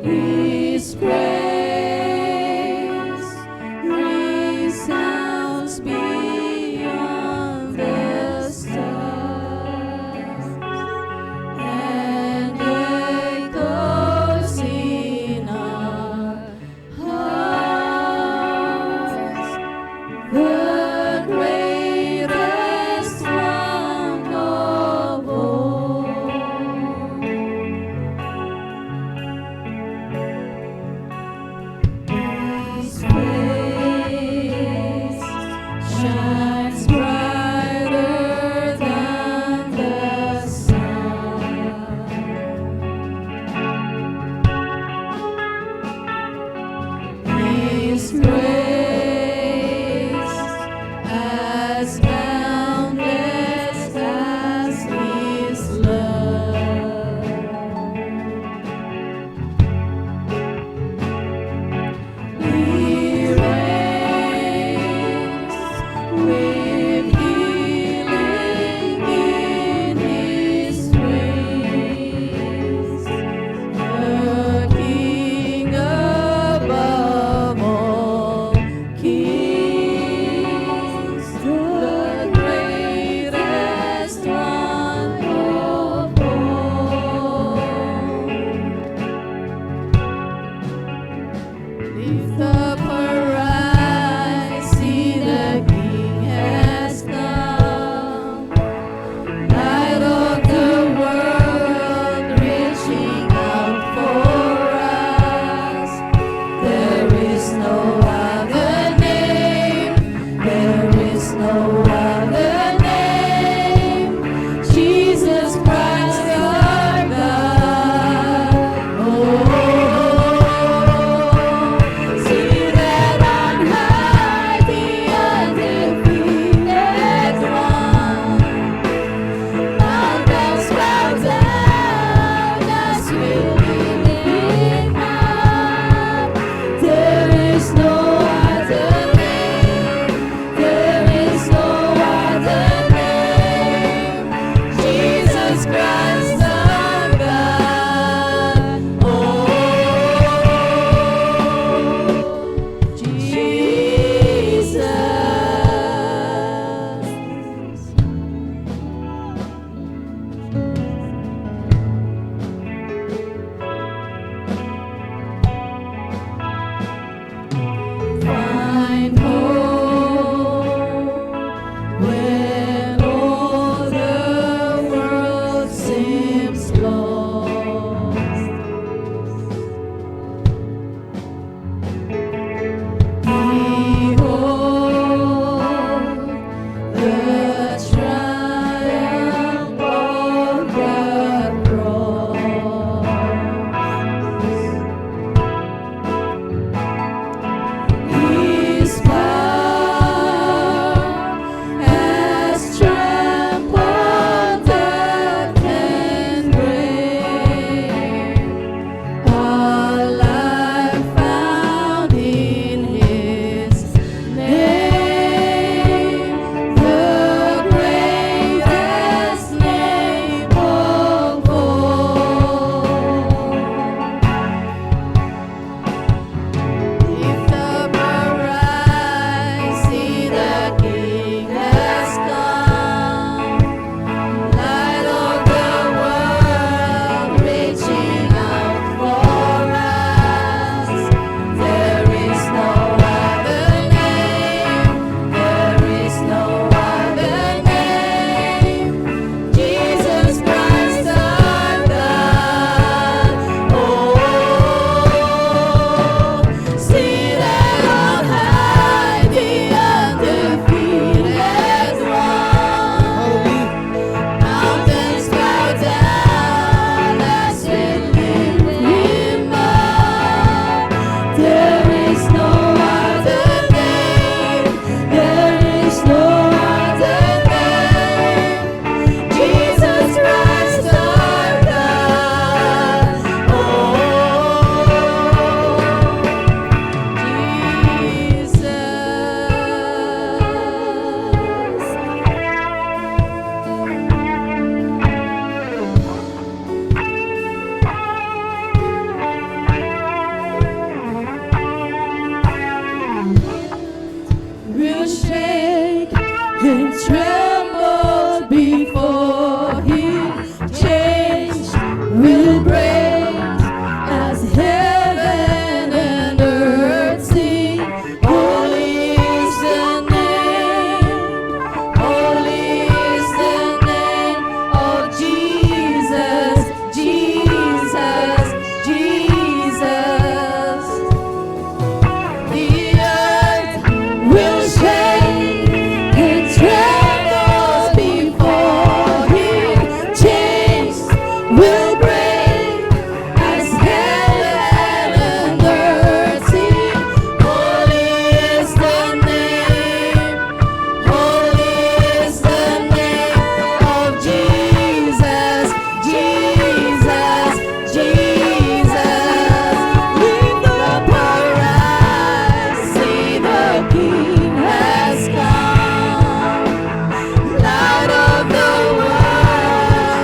His praise resounds beyond the stars and echoes in our hearts. The greatest one of all.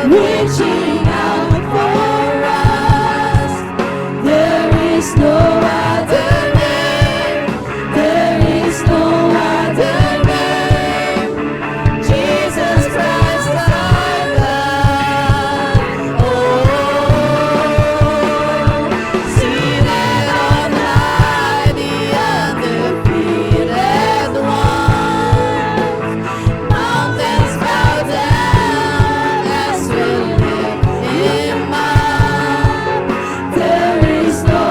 reaching out for us. There is no other name. There is no other name. Jesus Christ our God. Oh, seated on high, the undefeated one. Mountains bow down as we lift Him up. There is no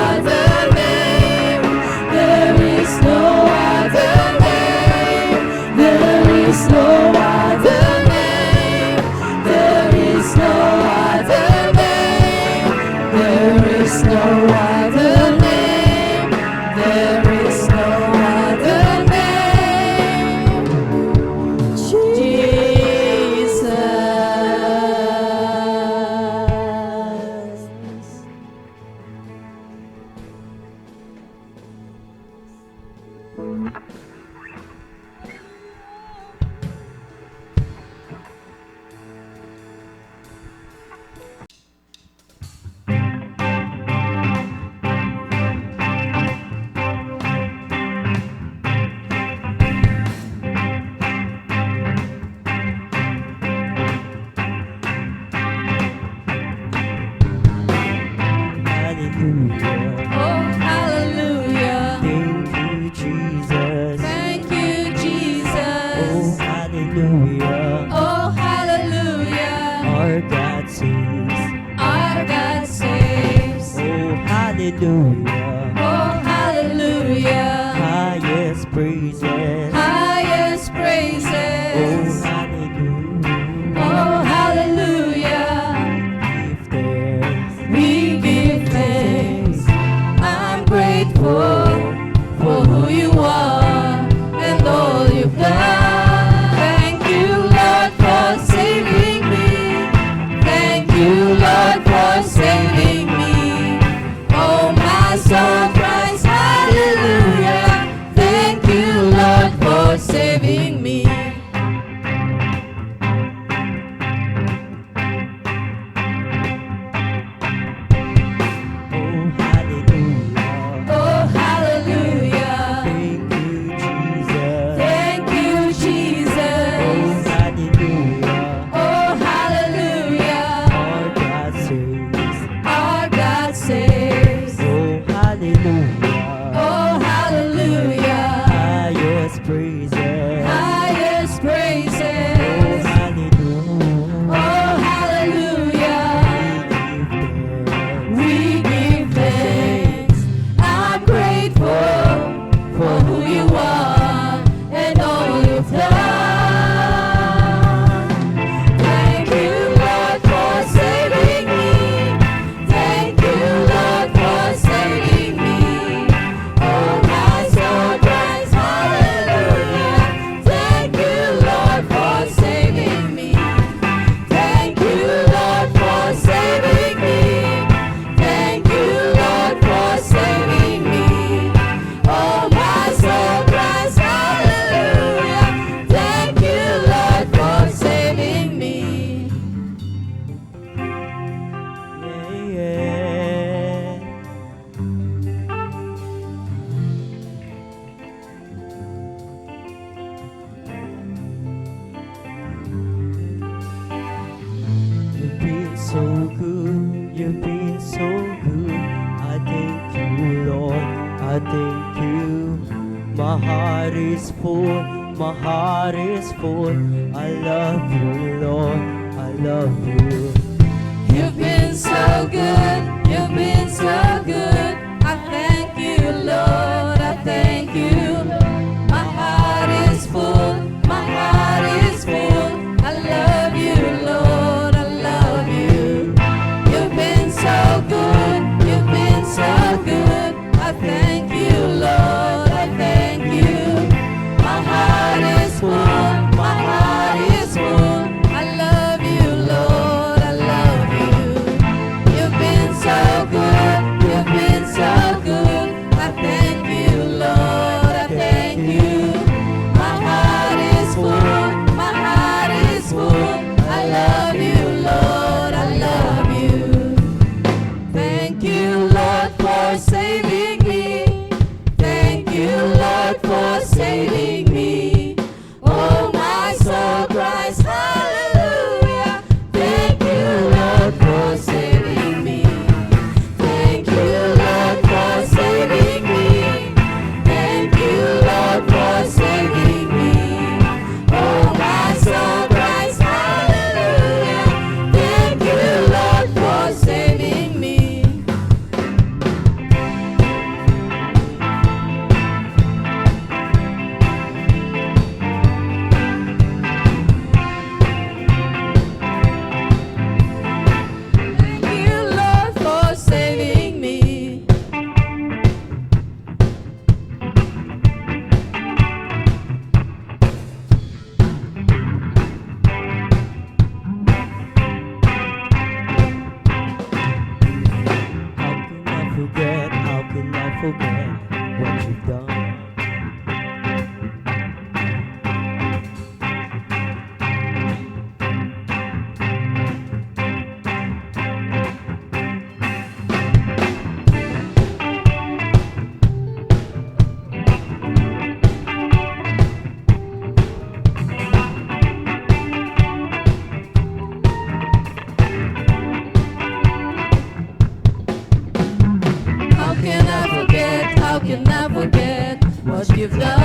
other name. There is no other name. There is no other name. There is no other name. There is no other name. There is no other name. Jesus. Hallelujah. Oh, hallelujah. Thank you, Jesus. Thank you, Oh, Jesus. hallelujah. Oh, hallelujah. Our God saves. Our God saves. Oh, hallelujah. Oh, hallelujah. Highest praises. Highest Oh, praises. hallelujah. Oh, hallelujah. Give thanks. We give thanks. I'm grateful for who you are and all you've done. Thank you, Lord, for saving me. Thank you, Lord, for saving me. Oh, my soul cries hallelujah. Thank you, Lord, for saving me. Oh, hallelujah. Oh, hallelujah. Thank you, Jesus. Thank you, Oh, Jesus. hallelujah. Oh, hallelujah. Our God saves. Our God saves. Oh, hallelujah. Oh, hallelujah. Highest praises. Highest Oh, praises. hallelujah. Oh, hallelujah. We give thanks. I'm grateful for who you are and all you've done. Thank you, Lord, for saving me. Thank you, Lord, for saving me. Oh, my soul cries hallelujah. Thank you, Lord, for saving me. Thank you, Lord, for saving me. Thank you, Lord, for saving me. Oh, my soul cries hallelujah. Thank you, Lord, for saving me. Yeah, yeah. You've been so good, you've been so good. I thank you, Lord, I thank you. My heart is full, my heart is full. I love you, Lord, I love you. You've been so good, you've been so good. I thank you, Lord, I thank you. My heart is full, my heart is full. I love you, Lord, I love you. You've been so good, you've been so good. I thank you, Lord, I thank you. My heart is full, my heart is full. I love you, Lord, I love you. You've been so good, forget what you've done? How can I forget? How can I forget what you've done?